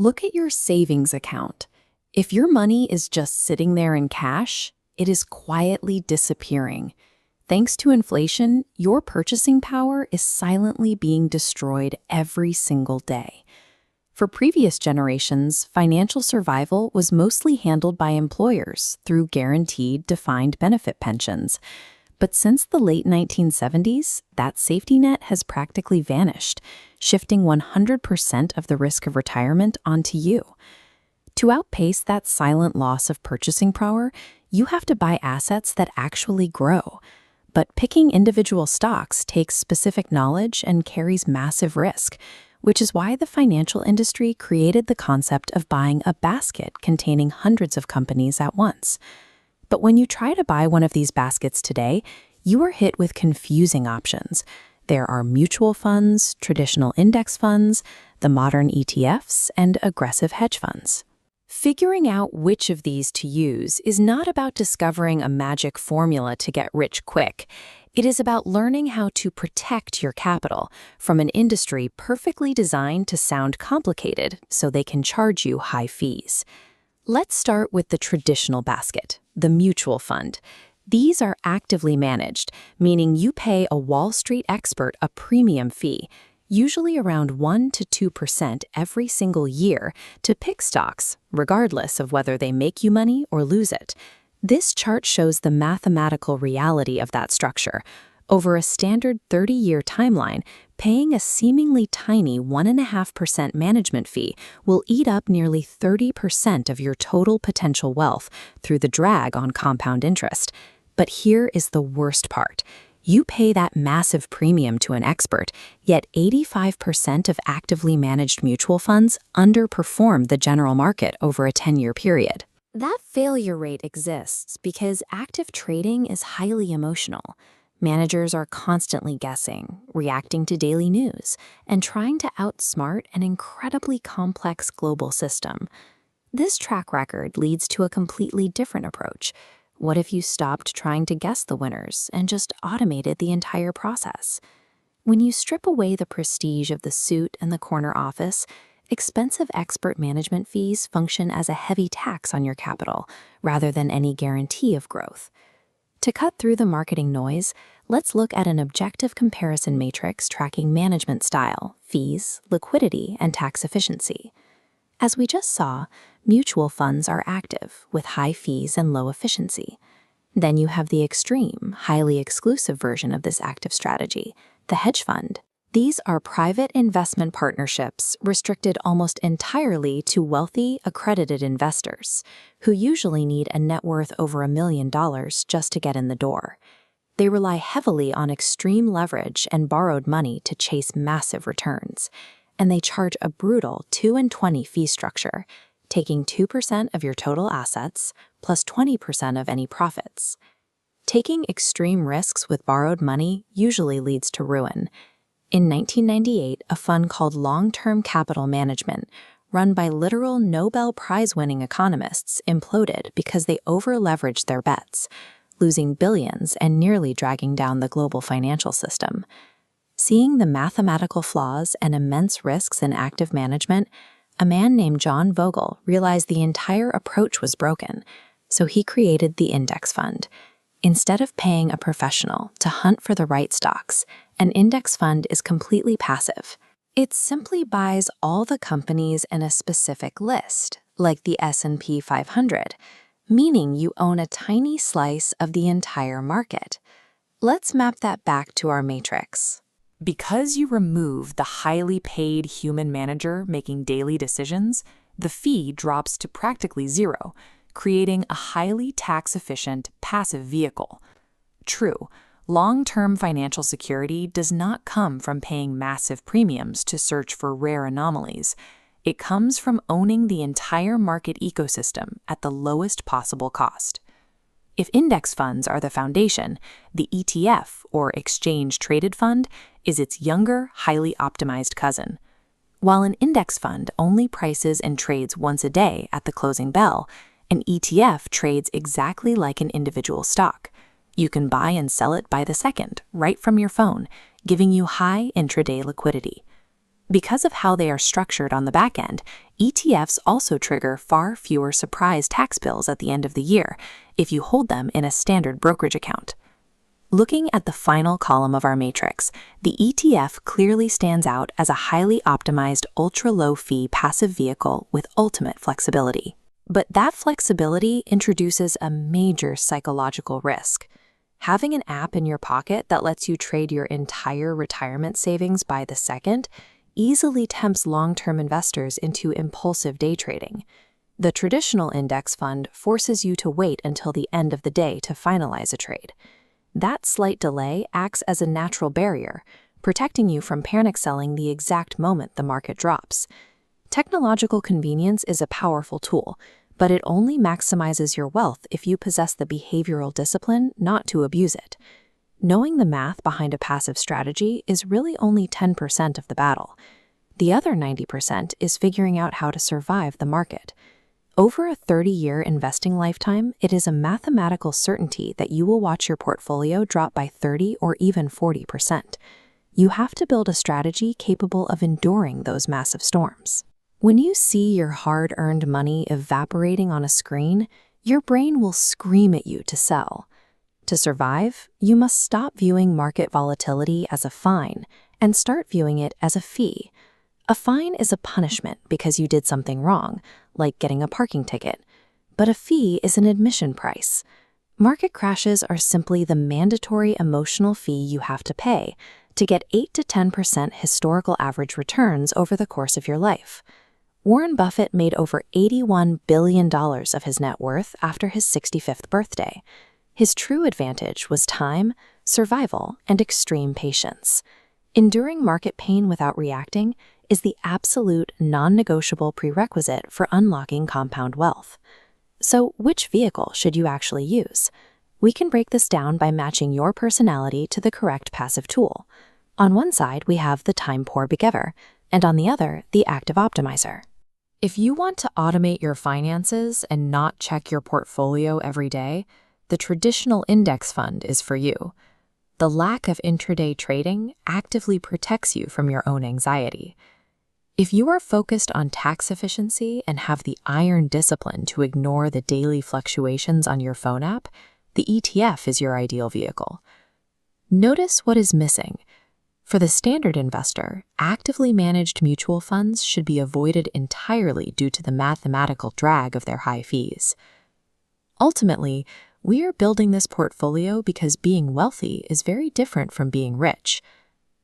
Look at your savings account. If your money is just sitting there in cash, it is quietly disappearing. Thanks to inflation, your purchasing power is silently being destroyed every single day. For previous generations, financial survival was mostly handled by employers through guaranteed defined benefit pensions. But since the late 1970s, that safety net has practically vanished, shifting 100% of the risk of retirement onto you. To outpace that silent loss of purchasing power, you have to buy assets that actually grow. But picking individual stocks takes specific knowledge and carries massive risk, which is why the financial industry created the concept of buying a basket containing hundreds of companies at once. But when you try to buy one of these baskets today, you are hit with confusing options. There are mutual funds, traditional index funds, the modern ETFs, and aggressive hedge funds. Figuring out which of these to use is not about discovering a magic formula to get rich quick. It is about learning how to protect your capital from an industry perfectly designed to sound complicated so they can charge you high fees. Let's start with the traditional basket, the mutual fund. These are actively managed, meaning you pay a Wall Street expert a premium fee, usually around 1 to 2% every single year, to pick stocks, regardless of whether they make you money or lose it. This chart shows the mathematical reality of that structure. Over a standard 30-year timeline, paying a seemingly tiny 1.5% management fee will eat up nearly 30% of your total potential wealth through the drag on compound interest. But here is the worst part. You pay that massive premium to an expert, yet 85% of actively managed mutual funds underperform the general market over a 10-year period. That failure rate exists because active trading is highly emotional. Managers are constantly guessing, reacting to daily news, and trying to outsmart an incredibly complex global system. This track record leads to a completely different approach. What if you stopped trying to guess the winners and just automated the entire process? When you strip away the prestige of the suit and the corner office, expensive expert management fees function as a heavy tax on your capital rather than any guarantee of growth. To cut through the marketing noise, let's look at an objective comparison matrix tracking management style, fees, liquidity, and tax efficiency. As we just saw, mutual funds are active, with high fees and low efficiency. Then you have the extreme, highly exclusive version of this active strategy, the hedge fund. These are private investment partnerships restricted almost entirely to wealthy, accredited investors, who usually need a net worth over $1 million just to get in the door. They rely heavily on extreme leverage and borrowed money to chase massive returns, and they charge a brutal 2 and 20 fee structure, taking 2% of your total assets plus 20% of any profits. Taking extreme risks with borrowed money usually leads to ruin. In 1998, a fund called Long-Term Capital Management, run by literal Nobel Prize-winning economists, imploded because they over-leveraged their bets, losing billions and nearly dragging down the global financial system. Seeing the mathematical flaws and immense risks in active management, a man named John Vogel realized the entire approach was broken, so he created the index fund. Instead of paying a professional to hunt for the right stocks, an index fund is completely passive. It simply buys all the companies in a specific list, like the S&P 500, meaning you own a tiny slice of the entire market. Let's map that back to our matrix. Because you remove the highly paid human manager making daily decisions, the fee drops to practically zero, creating a highly tax-efficient, passive vehicle. True, long-term financial security does not come from paying massive premiums to search for rare anomalies. It comes from owning the entire market ecosystem at the lowest possible cost. If index funds are the foundation, the ETF, or exchange-traded fund, is its younger, highly optimized cousin. While an index fund only prices and trades once a day at the closing bell, an ETF trades exactly like an individual stock. You can buy and sell it by the second, right from your phone, giving you high intraday liquidity. Because of how they are structured on the back end, ETFs also trigger far fewer surprise tax bills at the end of the year if you hold them in a standard brokerage account. Looking at the final column of our matrix, the ETF clearly stands out as a highly optimized ultra-low-fee passive vehicle with ultimate flexibility. But that flexibility introduces a major psychological risk. Having an app in your pocket that lets you trade your entire retirement savings by the second easily tempts long-term investors into impulsive day trading. The traditional index fund forces you to wait until the end of the day to finalize a trade. That slight delay acts as a natural barrier, protecting you from panic selling the exact moment the market drops. Technological convenience is a powerful tool, but it only maximizes your wealth if you possess the behavioral discipline not to abuse it. Knowing the math behind a passive strategy is really only 10% of the battle. The other 90% is figuring out how to survive the market. Over a 30-year investing lifetime, it is a mathematical certainty that you will watch your portfolio drop by 30 or even 40%. You have to build a strategy capable of enduring those massive storms. When you see your hard-earned money evaporating on a screen, your brain will scream at you to sell. To survive, you must stop viewing market volatility as a fine and start viewing it as a fee. A fine is a punishment because you did something wrong, like getting a parking ticket, but a fee is an admission price. Market crashes are simply the mandatory emotional fee you have to pay to get 8 to 10% historical average returns over the course of your life. Warren Buffett made over $81 billion of his net worth after his 65th birthday. His true advantage was time, survival, and extreme patience. Enduring market pain without reacting is the absolute non-negotiable prerequisite for unlocking compound wealth. So, which vehicle should you actually use? We can break this down by matching your personality to the correct passive tool. On one side, we have the time-poor beginner, and on the other, the active optimizer. If you want to automate your finances and not check your portfolio every day, the traditional index fund is for you. The lack of intraday trading actively protects you from your own anxiety. If you are focused on tax efficiency and have the iron discipline to ignore the daily fluctuations on your phone app, the ETF is your ideal vehicle. Notice what is missing. For the standard investor, actively managed mutual funds should be avoided entirely due to the mathematical drag of their high fees. Ultimately, we are building this portfolio because being wealthy is very different from being rich.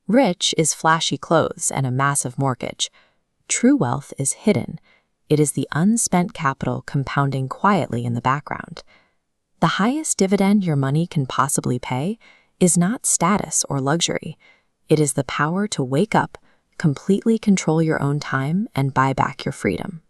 Rich is flashy clothes and a massive mortgage. True wealth is hidden. It is the unspent capital compounding quietly in the background. The highest dividend your money can possibly pay is not status or luxury. It is the power to wake up, completely control your own time, and buy back your freedom.